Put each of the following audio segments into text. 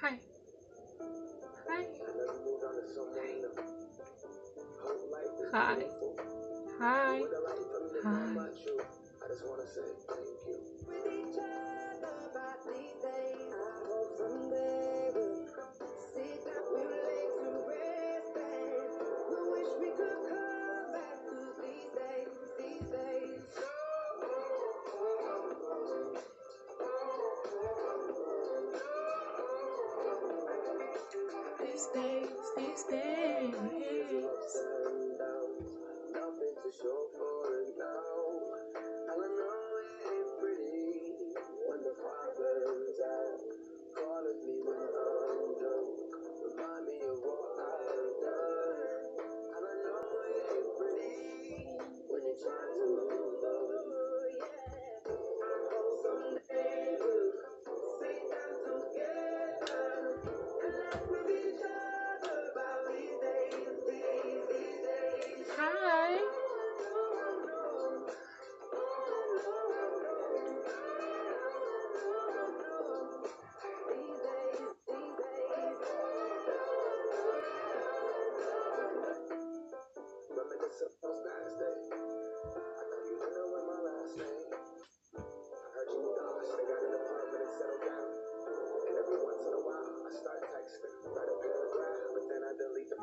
Hi. Hi. Hi. Hi. Hi. I just wanna say thank you. These days. Nothing to show for it now. I know it ain't pretty when the problems are calling me when I'm drunk. Remind me of what I've done. And I know it ain't pretty when you're trying to move on. Yeah. I hope someday we'll sit down together and laugh with each other about these days, these days. Hi. Reminisce of those past days. I know you wonder when my last name. I heard you moved on, I got an apartment and settled down. And every once in a while, I start texting, write a paragraph, but then I delete the.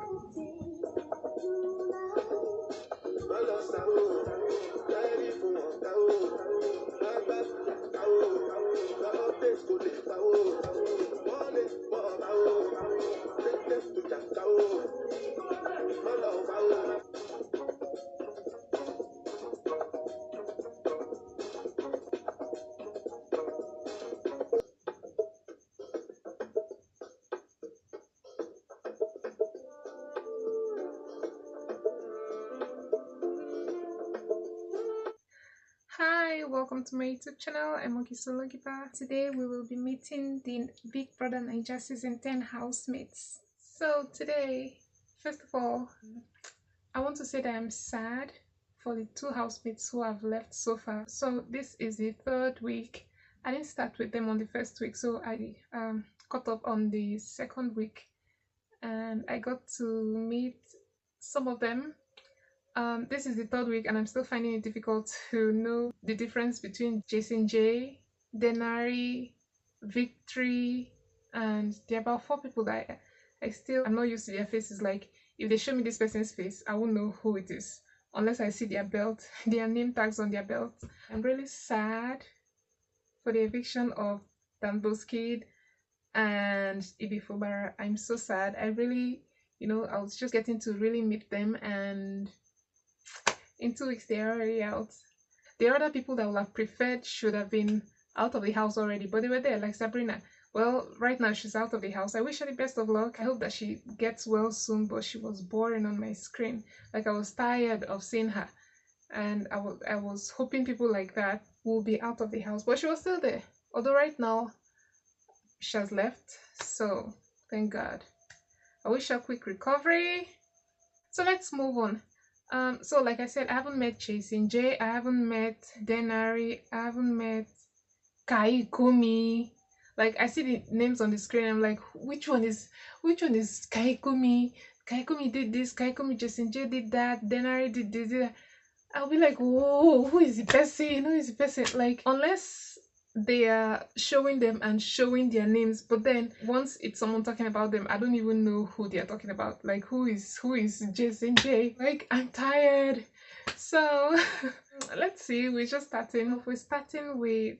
Hi, welcome to my YouTube channel. I'm Ogisologiba. Today we will be meeting the Big Brother Naija Season 10 housemates. So today, first of all, I want to say that I'm sad for the two housemates who have left so far. So this is the third week. I didn't start with them on the first week, so I caught up on the second week, and I got to meet some of them. This is the third week, and I'm still finding it difficult to know the difference between Jason J, Denari, Victory, and there are about four people that I'm not used to their faces. Like, if they show me this person's face, I won't know who it is unless I see their belt, their name tags on their belt. I'm really sad for the eviction of Danbo's kid and Ibifubara. I'm so sad. I really, I was just getting to really meet them, and in 2 weeks they're already out. The other people that would have preferred should have been out of the house already, but they were there, like Sabrina. Well, right now she's out of the house. I wish her the best of luck. I hope that she gets well soon, but she was boring on my screen. Like, I was tired of seeing her. And I was hoping people like that will be out of the house, but she was still there. Although right now she has left, so thank God. I wish her a quick recovery. So let's move on. So like I said, I haven't met Chasing J, I haven't met Denari, I haven't met Kaikumi. Like, I see the names on the screen, I'm like, which one is Kaikumi? Kaikumi did this, Kaikumi Jason J did that, Denari did this. I'll be like, whoa, who is the person? Who is the person? Like, unless they are showing them and showing their names, but then once it's someone talking about them, I don't even know who they are talking about. Like, who is Jason J? Like, I'm tired. So let's see. We're just starting. We're starting with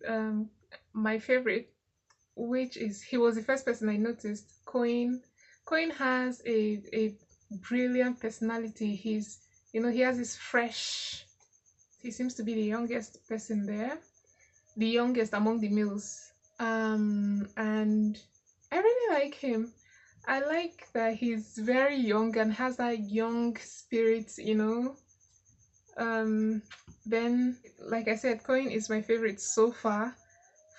my favorite, which is, he was the first person I noticed. Coin. Coin has a brilliant personality. He has this fresh. He seems to be the youngest person there, the youngest among the males. And I really like him. I like that he's very young and has that young spirit. Um, then, like I said, Coin is my favorite so far,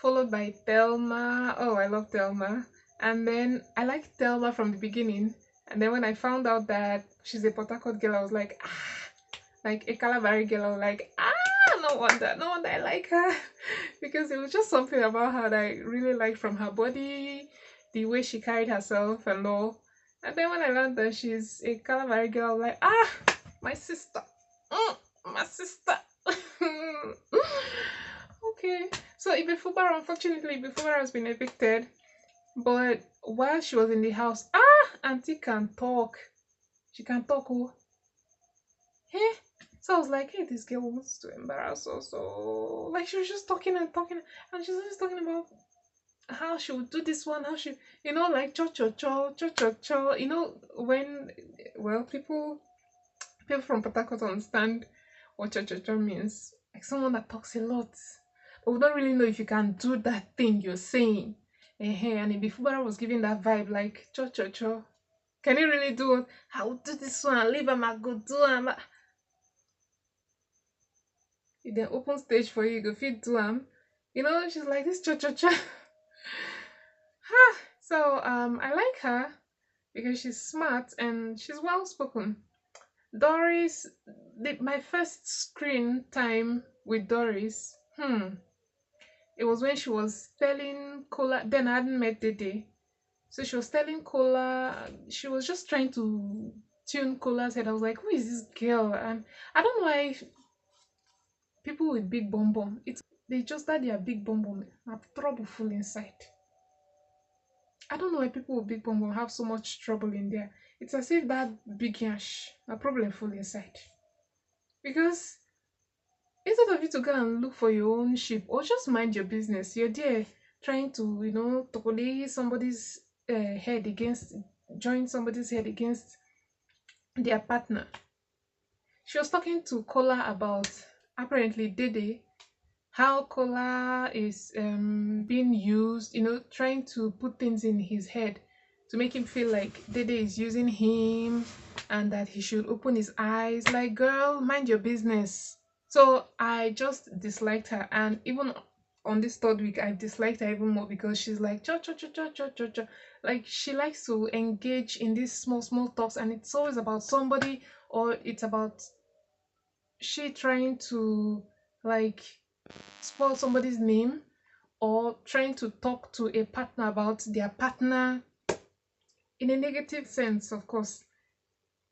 followed by Thelma. Oh, I love Thelma. And then I liked Thelma from the beginning. And then when I found out that she's a Port Harcourt girl, I was like, like a Calabari girl, I was like, no wonder I like her. Because it was just something about her that I really liked, from her body, the way she carried herself and all. And then when I learned that she's a Calamari girl, I'm like, ah, my sister. Mm, my sister. Okay. So Ibefubara, unfortunately, Ibefubara has been evicted. But while she was in the house, Auntie can talk. She can talk, oh. Hey. So I was like, hey, this girl wants to embarrass us. So, like, she was just talking and talking. And she's always talking about how she would do this one, how she, like cho cho cho cho cho cho. When, well, people from Port Harcourt understand what cho cho cho means. Like someone that talks a lot, but we don't really know if you can do that thing you're saying. And if Fubara was giving that vibe, like cho cho cho, can you really do it? I will do this one, leave him, I go do him. If they open stage for you, you go fit do him. She's like this cho cho cho. So I like her because she's smart and she's well spoken. Doris, my first screen time with Doris, it was when she was telling Kola. Then I hadn't met Dede, so she was telling Kola. She was just trying to tune Kola's head. I was like, "Who is this girl?" And I don't know why people with big bum bum. They just that they are big bum bum have trouble full inside. I don't know why people with big bum bum have so much trouble in there. It's as if that big yash a problem full inside because instead of you to go and look for your own sheep or just mind your business, you're there trying to, tokole somebody's head against, join somebody's head against their partner. She was talking to Kola about apparently Dede, how Kola is being used, trying to put things in his head to make him feel like Dede is using him and that he should open his eyes. Like, girl, mind your business. So I just disliked her, and even on this third week, I disliked her even more because she's like cha cha cha cha cha cha cha. Like she likes to engage in these small small talks, and it's always about somebody or it's about she trying to like spoil somebody's name or trying to talk to a partner about their partner in a negative sense, of course.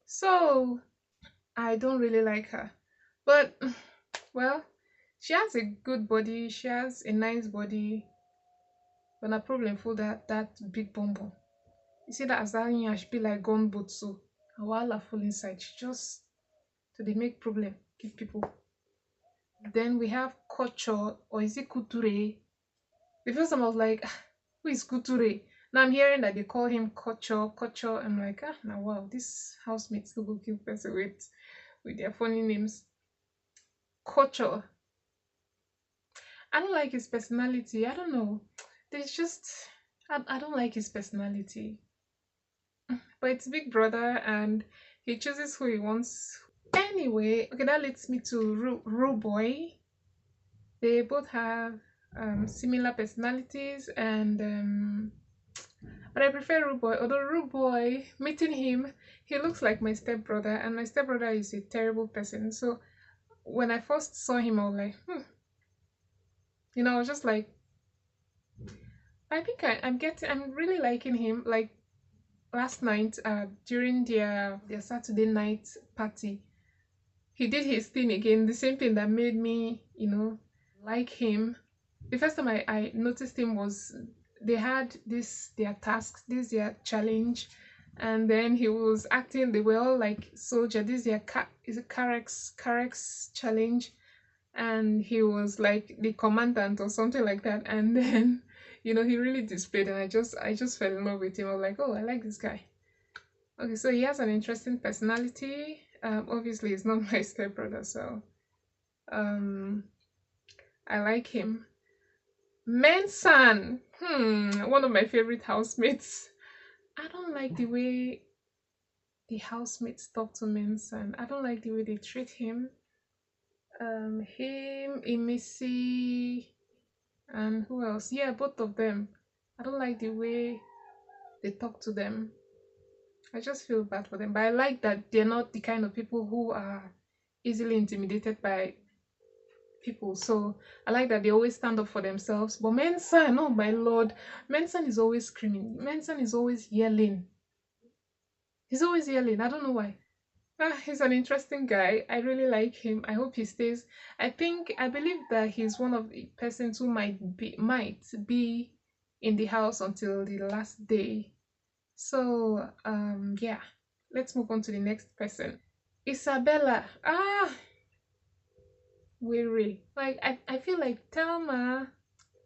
So I don't really like her, but well, she has a good body. She has a nice body. But a problem for that big bum bum. You see that Azarian she be like gunboat so. And while I full inside, she just so they make problem, give people. Then we have culture or is it couture? The first time I was like, who is couture? Now I'm hearing that they call him culture, culture. I'm like, now wow, these housemates still go kill person with their funny names. Culture. I don't like his personality. I don't know. There's just I don't like his personality. But it's Big Brother and he chooses who he wants. Anyway, okay, that leads me to Ru Boy. They both have similar personalities and but I prefer Ru Boy. Although Ru Boy, meeting him, he looks like my stepbrother and my stepbrother is a terrible person. So when I first saw him, I was like, I was just like, I think I'm really liking him. Like last night, during their Saturday night party, he did his thing again. The same thing that made me, like him. The first time I noticed him was they had this their tasks, this their challenge, and then he was acting. They were all like soldier. This their is a Carex challenge, and he was like the commandant or something like that. And then he really displayed, and I just fell in love with him. I was like, oh, I like this guy. Okay, so he has an interesting personality. Obviously he's not my stepbrother, so um I like him. Mensan, one of my favorite housemates. I don't like the way the housemates talk to Mensan. I don't like the way they treat him. Him, Emisi, and who else? Yeah, both of them. I don't like the way they talk to them. I just feel bad for them. But I like that they're not the kind of people who are easily intimidated by people. So I like that they always stand up for themselves. But Mensan, oh my lord, Mensan is always screaming. Mensan is always yelling. He's always yelling. I don't know why. He's an interesting guy. I really like him. I hope he stays. I believe that he's one of the persons who might be in the house until the last day. So yeah, let's move on to the next person. Isabella. Weary. Like I feel like Thelma.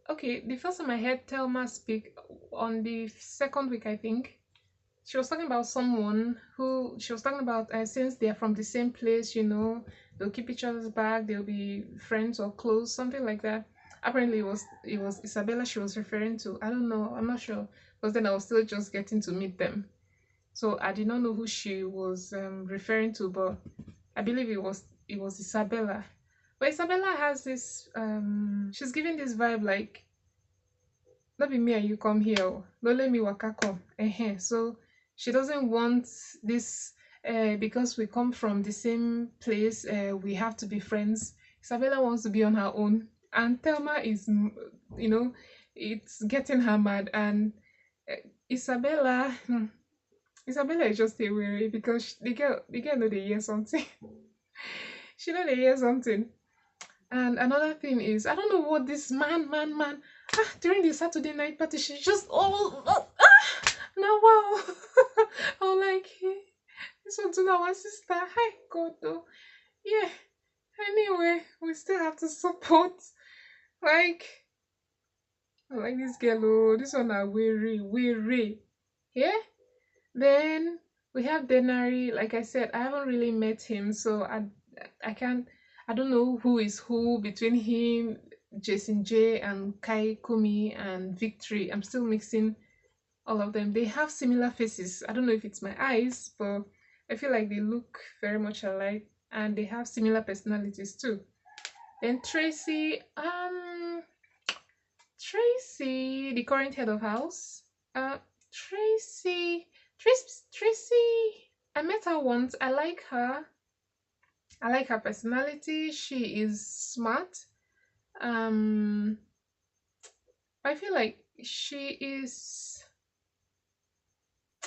Okay, the first time I heard Thelma speak on the second week, I think she was talking about someone who she was talking about since they're from the same place, they'll keep each other's back, they'll be friends or close, something like that. Apparently, it was Isabella she was referring to. I don't know. I'm not sure because then I was still just getting to meet them, so I did not know who she was referring to, but I believe it was Isabella. But Isabella has this she's giving this vibe like not be me and you come here. Oh. Don't let me waka come. So she doesn't want this because we come from the same place, we have to be friends. Isabella wants to be on her own. And Thelma is, you know, it's getting her mad. And uh, Isabella, Isabella is just a weary because the girl know they hear something. She know they hear something. And another thing is, I don't know what this man, during the Saturday night party, she just, now wow. I'm like, hey, this one to our sister. Hi, God, though. Yeah, anyway, we still have to support. Like, I like this girl, oh, this one are weary. Yeah? Then we have Denari. Like I said, I haven't really met him, so I can't I don't know who is who between him, Jason J and Kai Kumi and Victory. I'm still mixing all of them. They have similar faces. I don't know if it's my eyes, but I feel like they look very much alike and they have similar personalities too. Then Tracy, the current head of house. Tracy. I met her once. I like her. I like her personality. She is smart. Um, I feel like she is.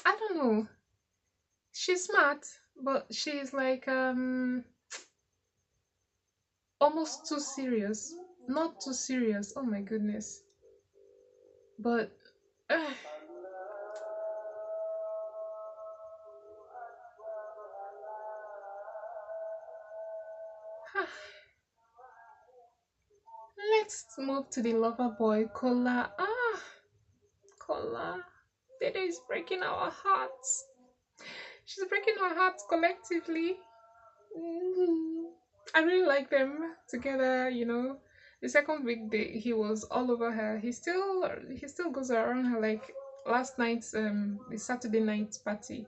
I don't know. She's smart, but she's like almost too serious. Not too serious. Oh my goodness. But uh, let's move to the lover boy, Kola. Kola. Dede is breaking our hearts. She's breaking our hearts collectively. Mhm. I really like them together. The second week he was all over her. He still goes around her like last night's the Saturday night party.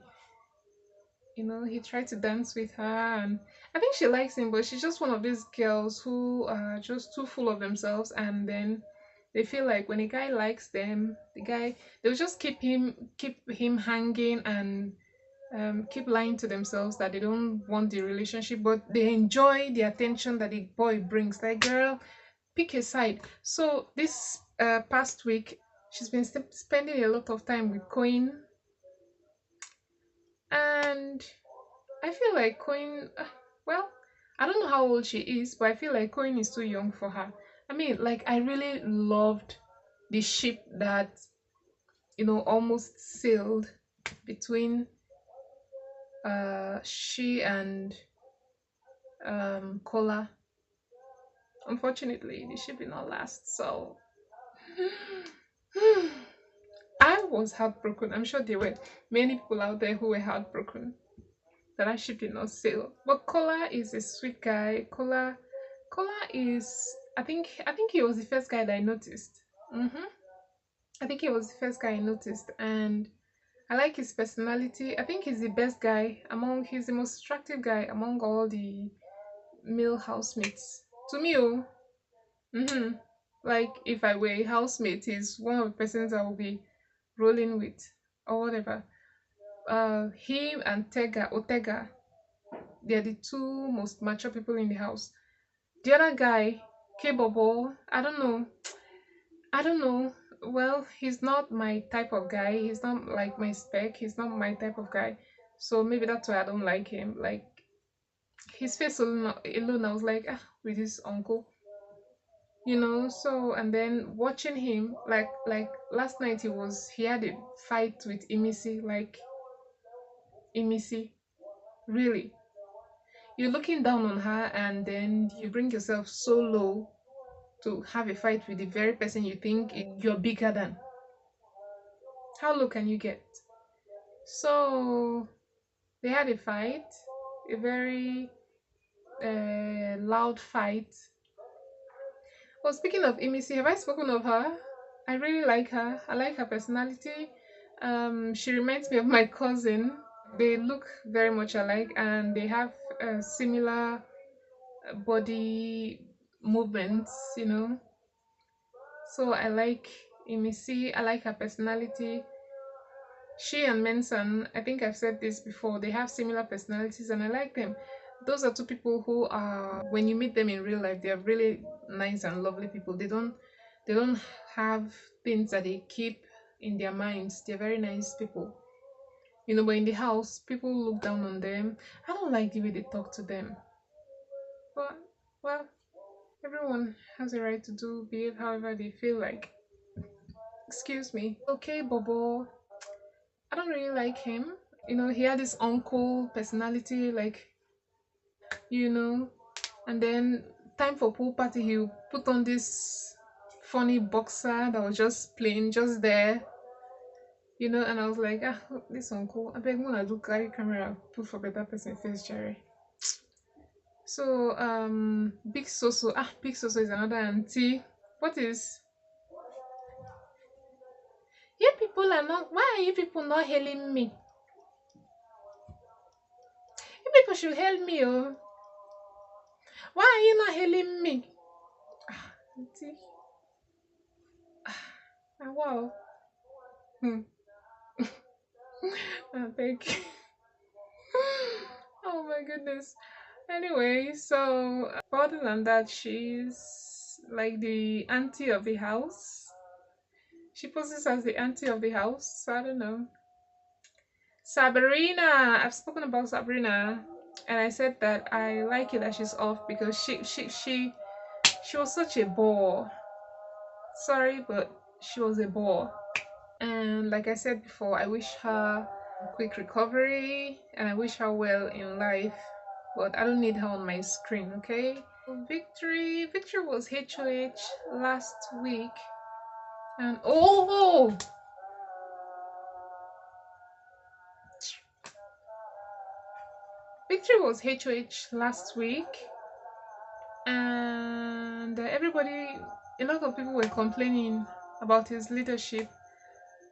He tried to dance with her and I think she likes him, but she's just one of these girls who are just too full of themselves and then they feel like when a guy likes them, they'll just keep him hanging and keep lying to themselves that they don't want the relationship, but they enjoy the attention that the boy brings. Like, girl, pick a side. So this past week, she's been spending a lot of time with Coin, and I feel like Coin. Well, I don't know how old she is, but I feel like Coin is too young for her. I mean, like, I really loved the ship that almost sailed between she and Kola. Unfortunately, the ship did not last, so I was heartbroken. I'm sure there were many people out there who were heartbroken that ship did not sail. But Kola is a sweet guy. Kola is. I think he was the first guy that I noticed. I think he was the first guy I noticed, and I like his personality. I think he's the best guy among. He's the most attractive guy among all the male housemates. To me, oh. Mm-hmm. Like if I were a housemate, he's one of the persons I will be rolling with or whatever. Him and Otega, they're the two most mature people in the house. The other guy, K-Bobo, I don't know. I don't know. Well, he's not my type of guy. He's not like my spec. He's not my type of guy. So maybe that's why I don't like him. Like his face alone, I was like, ah, with his uncle, So and then watching him, like last night, he had a fight with Imisi, like Imisi. Really, you're looking down on her, and then you bring yourself so low to have a fight with the very person you think you're bigger than. How low can you get? So they had a fight, a very loud fight. Well, speaking of Imisi, have I spoken of her? I really like her. I like her personality. She reminds me of my cousin. They look very much alike, and they have similar body movements. So I like Imisi. I like her personality. She and Mensan, I think I've said this before, they have similar personalities and I like them. Those are two people who are, when you meet them in real life, they are really nice and lovely people. They don't have things that they keep in their minds. They're very nice people. But in the house, people look down on them. I don't like the way they talk to them. But well, everyone has a right to behave however they feel like. Excuse me. Okay, Bobo. I don't really like him. He had this uncle personality, like, you know, and then time for pool party, he put on this funny boxer that was just plain, just there, and I was like, ah, this uncle, I beg when I do carry camera, put for better person face, Jerry. So, Big Soso is another auntie. What is, why are you people not hailing me? You people should hail me, oh. Why are you not hailing me? Auntie, wow. Hmm. Thank you. Oh my goodness. Anyway, so other than that, she's like the auntie of the house. She poses as the auntie of the house. So I don't know. Sabrina. I've spoken about Sabrina, and I said that I like it that she's off because she was such a bore. Sorry, but she was a bore. And like I said before, I wish her quick recovery and I wish her well in life. But I don't need her on my screen, okay? Victory was HOH last week. And Victory was HOH last week. And a lot of people were complaining about his leadership.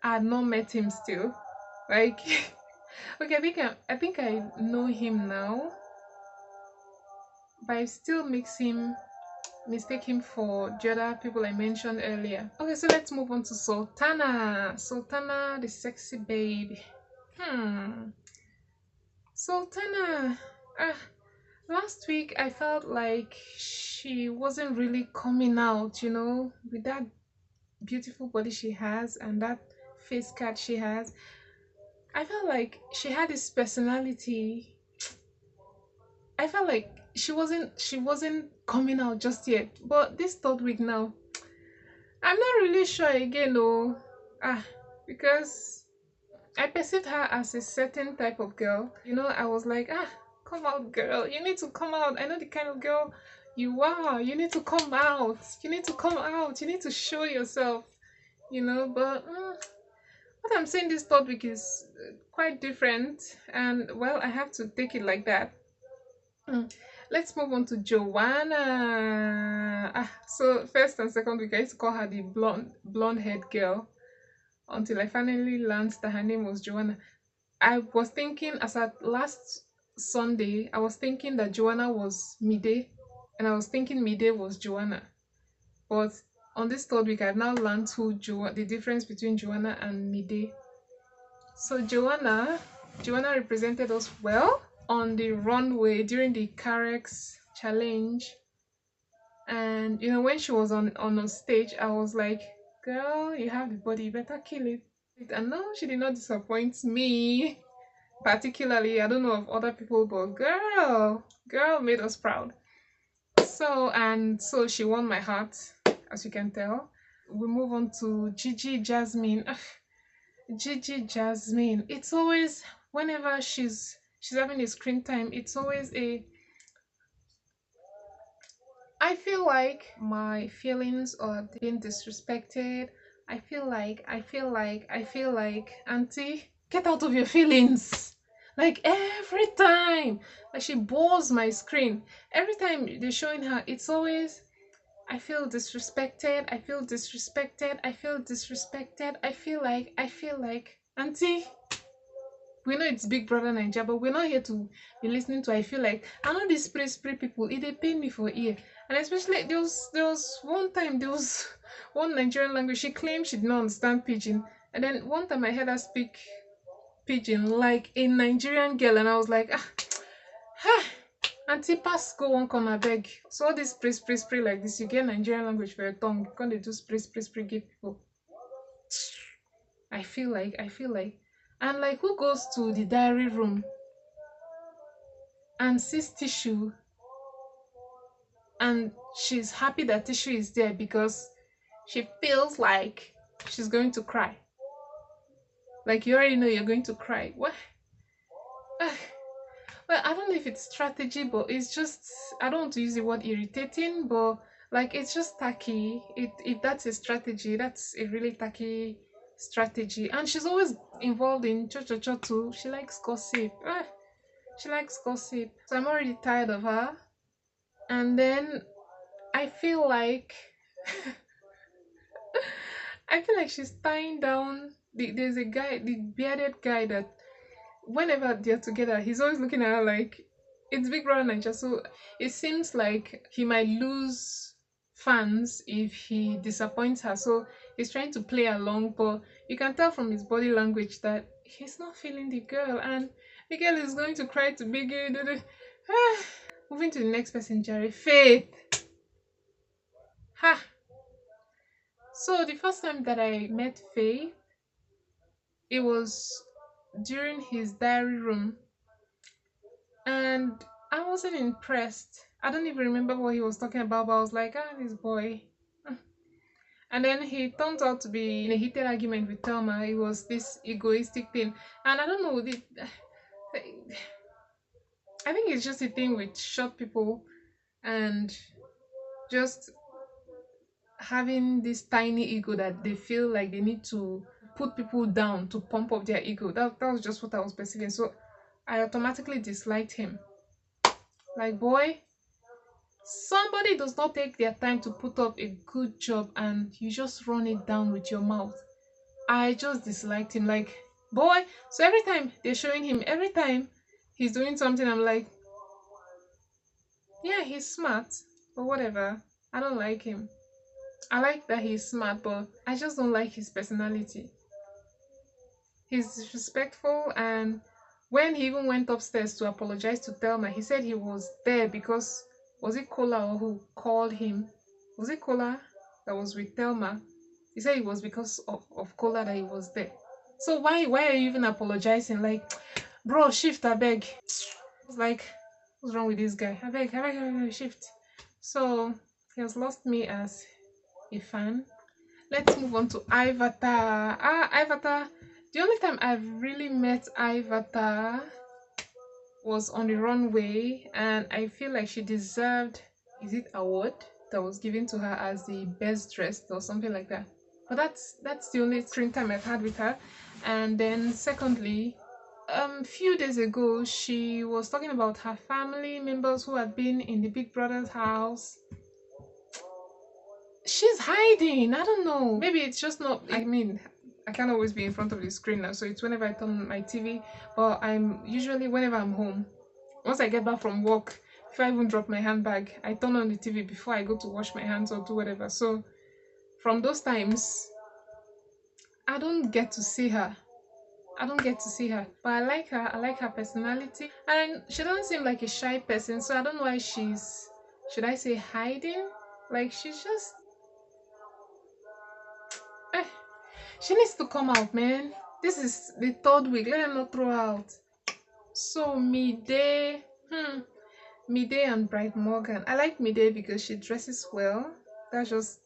I had not met him still. Like, okay, I think I know him now, but I still mistake him for the other people I mentioned earlier. Okay, so let's move on to Sultana. Sultana, the sexy babe. Hmm. Sultana. Ah, last week I felt like she wasn't really coming out, with that beautiful body she has and that face cut she has. I felt like she had this personality. I felt like she wasn't coming out just yet. But this third week now, I'm not really sure again, no. Because I perceived her as a certain type of girl. I was like, come out, girl. You need to come out. I know the kind of girl you are. You need to come out. You need to come out. You need to show yourself. But what I'm saying this third week is quite different. And, well, I have to take it like that. Mm. Let's move on to Joanna. So first and second week, I used to call her the blonde haired girl until I finally learned that her name was Joanna. I was thinking, as at last Sunday, I was thinking that Joanna was Mide, and I was thinking Mide was Joanna. But on this third week, I've now learned the difference between Joanna and Mide. So Joanna represented us well on the runway during the Carex challenge. And when she was on a stage, I was like, girl, you have the body, you better kill it. And no, she did not disappoint me. Particularly, I don't know of other people, but girl made us proud. So she won my heart, as you can tell. We move on to Gigi Jasmine. Gigi Jasmine. It's always, whenever she's having a screen time, it's always a, I feel like my feelings are being disrespected. I feel like, Auntie, get out of your feelings. Like every time, like she bores my screen. Every time they're showing her, it's always, I feel disrespected. I feel disrespected. I feel disrespected. I feel like, Auntie, we know it's Big Brother Nigeria, but we're not here to be listening to. I feel like I know these spray people. It they pain me for ear, and especially there was one time there was one Nigerian language. She claimed she did not understand pidgin, and then one time I heard her speak pidgin like a Nigerian girl, and I was like, ah, Auntie, pass go one corner beg. So all this spray like this, you get Nigerian language for your tongue. Can't they do spray give people? I feel like, and like who goes to the diary room and sees tissue and she's happy that tissue is there because she feels like she's going to cry. Like you already know you're going to cry. What? Ah, well, I don't know if it's strategy, but it's just, I don't want to use the word irritating, but like it's just tacky. If that's a strategy, that's a really tacky strategy. And she's always involved in cho too. She likes gossip. She likes gossip. So I'm already tired of her. And then I feel like I feel like she's tying down. There's a guy, the bearded guy, that whenever they're together, he's always looking at her like it's Big Brother Nigeria. So it seems like he might lose fans if he disappoints her. So he's trying to play along, but you can tell from his body language that he's not feeling the girl, and the girl is going to cry to Biggie. Moving to the next person, Jerry Faith. Ha! So the first time that I met Faith, it was during his diary room, and I wasn't impressed. I don't even remember what he was talking about, but I was like, this boy. And then he turned out to be in a heated argument with Thelma. It was this egoistic thing. And I don't know, I think it's just a thing with short people and just having this tiny ego that they feel like they need to put people down to pump up their ego. That was just what I was perceiving. So I automatically disliked him. Like, boy, somebody does not take their time to put up a good job and you just run it down with your mouth. I just disliked him. Like, boy, so every time they're showing him, every time he's doing something, I'm like, yeah, he's smart, but whatever. I don't like him. I like that he's smart, but I just don't like his personality. He's disrespectful, and when he even went upstairs to apologize to Thelma, he said he was there because, was it Kola or who called him? Was it Kola that was with Thelma? He said it was because of Kola that he was there. So why are you even apologizing? Like, bro, shift, I beg. Like, what's wrong with this guy? I beg, shift. So he has lost me as a fan. Let's move on to Ivata. Ivata. The only time I've really met Ivata was on the runway, and I feel like she deserved, is it award that was given to her as the best dressed or something like that. But that's the only screen time I've had with her. And then secondly, few days ago she was talking about her family members who had been in the Big Brother's house. She's hiding. I don't know. Maybe it's just not. I mean, I can't always be in front of the screen now, so it's whenever I turn on my TV. But I'm usually whenever I'm home. Once I get back from work, if I even drop my handbag, I turn on the TV before I go to wash my hands or do whatever. So from those times, I don't get to see her. I don't get to see her, but I like her. I like her personality, and she doesn't seem like a shy person. So I don't know why she's, should I say, hiding? Like she's just eh, she needs to come out, man. This is the third week. Let them not throw out. So midday, midday and Bright Morgan. I like midday because she dresses well. That's just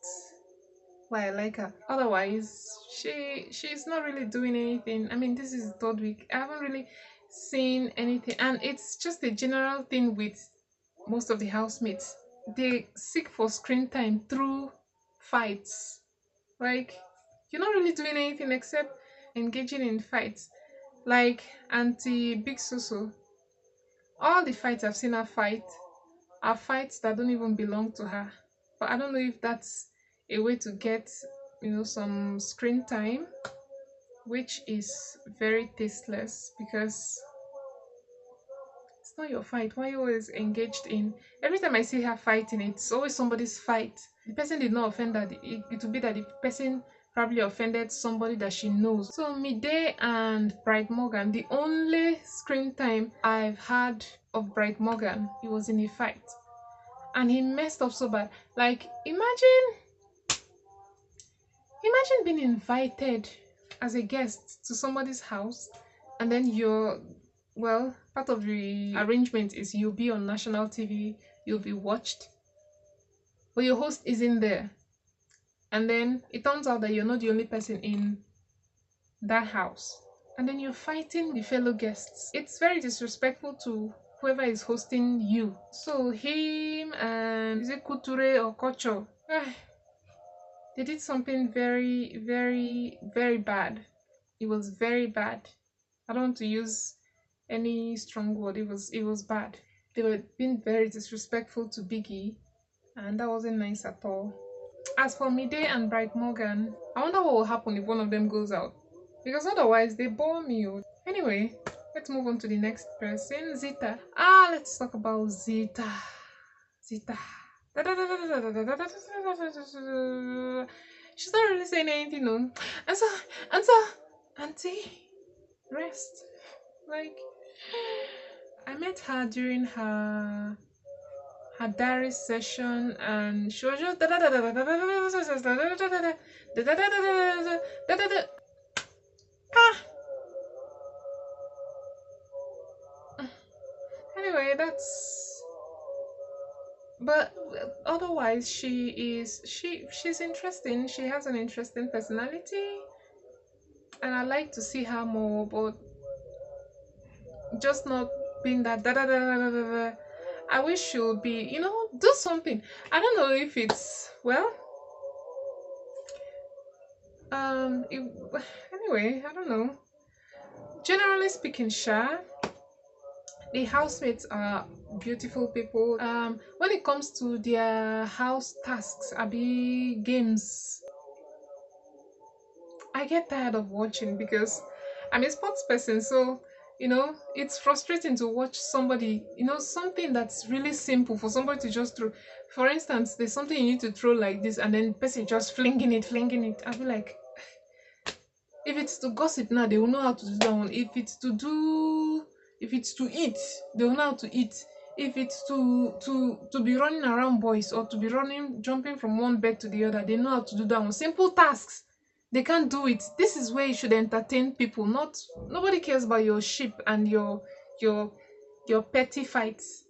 why I like her. Otherwise, she's not really doing anything. I mean, this is the third week. I haven't really seen anything, and it's just a general thing with most of the housemates. They seek for screen time through fights. Like you're not really doing anything except engaging in fights. Like Auntie Big Susu, all the fights I've seen her fight are fights that don't even belong to her. But I don't know if that's a way to get, some screen time, which is very tasteless because it's not your fight. Why are you always engaged in? Every time I see her fighting, it's always somebody's fight. The person did not offend her. It would be that the person probably offended somebody that she knows. So Midday and Bright Morgan, the only screen time I've had of Bright Morgan, it was in a fight. And he messed up so bad. Like imagine being invited as a guest to somebody's house and then part of the arrangement is you'll be on national TV, you'll be watched, but your host isn't there. And then it turns out that you're not the only person in that house. And then you're fighting the fellow guests. It's very disrespectful to whoever is hosting you. So him and is it Couture or Kocho? They did something very, very, very bad. It was very bad. I don't want to use any strong word. It was bad. They were being very disrespectful to Biggie, and that wasn't nice at all. As for Midday and Bright Morgan, I wonder what will happen if one of them goes out. Because otherwise they bore me. Anyway, let's move on to the next person, Zita. Let's talk about Zita. Zita. She's not really saying anything, no. Answer, auntie, rest. Like, I met her during her diary session, and she was just ah. Anyway, that's but otherwise she's interesting. She has an interesting personality, and I like to see her more, but just not being that da da da da da da. Da. I wish she would be, do something. I don't know if it's well. It, anyway, I don't know. Generally speaking, the housemates are beautiful people. When it comes to their house tasks, abi games, I get tired of watching because I'm a sports person, so it's frustrating to watch somebody, something that's really simple for somebody to just throw. For instance, there's something you need to throw like this, and then the person just flinging it. I'll be like, if it's to gossip now, they will know how to do that one. If it's to eat, they will know how to eat. If it's to be running around boys or to be running jumping from one bed to the other, they know how to do that one. Simple tasks. They can't do it. This is where you should entertain people. Not nobody cares about your sheep and your your petty fights.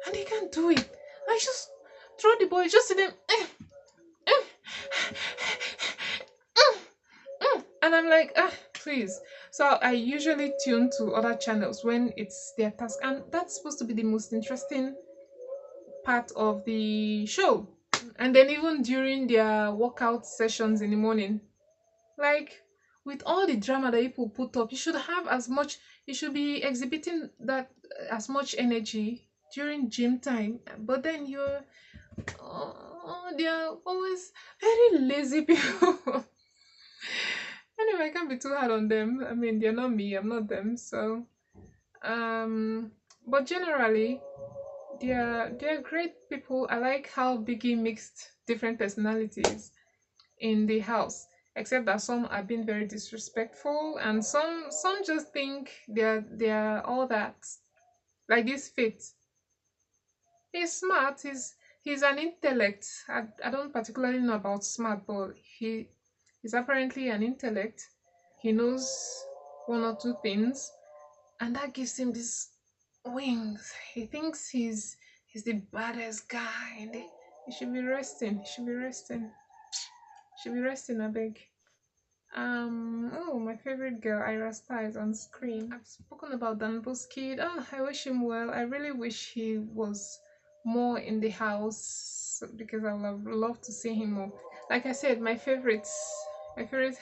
And they can't do it. I just throw the boy, just see them. And I'm like, please. So I usually tune to other channels when it's their task, and that's supposed to be the most interesting part of the show. And then even during their workout sessions in the morning, like with all the drama that people put up, you should be exhibiting that as much energy during gym time. But then they're always very lazy people. Anyway, I can't be too hard on them. I mean, they're not me, I'm not them. So, um, but generally, they're great people. I like how Biggie mixed different personalities in the house. Except that some are being very disrespectful, and some just think they're all that. Like this Faith, he's smart. He's an intellect. I don't particularly know about smart, but he is apparently an intellect. He knows one or two things, and that gives him these wings. He thinks he's the baddest guy, and he should be resting. He should be resting. Should be resting, I beg. Oh, my favorite girl, Ira Star, is on screen. I've spoken about Dan Kid. Oh, I wish him well. I really wish he was more in the house because I would have loved to see him more. Like I said, my favorite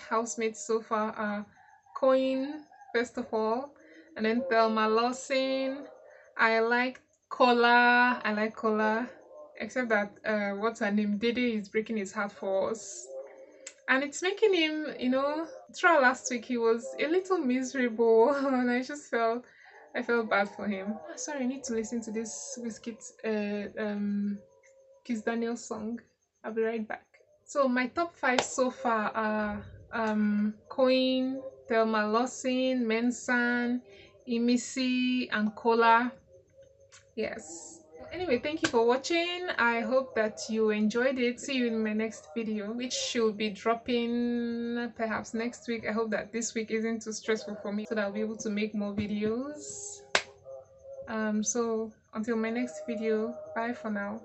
housemates so far are Coin, first of all, and then Thelma Lawson. I like Kola, except that what's her name? Dede is breaking his heart for us, and it's making him, throughout last week he was a little miserable, and I felt bad for him. Sorry, I need to listen to this Whiskey Kiss Daniel song. I'll be right back. So my top five so far are Coin, Thelma Lawson, Mensan, Imisi, and Kola. Yes. Anyway, thank you for watching. I hope that you enjoyed it. See you in my next video, which should be dropping perhaps next week. I hope that this week isn't too stressful for me so that I'll be able to make more videos. So until my next video, bye for now.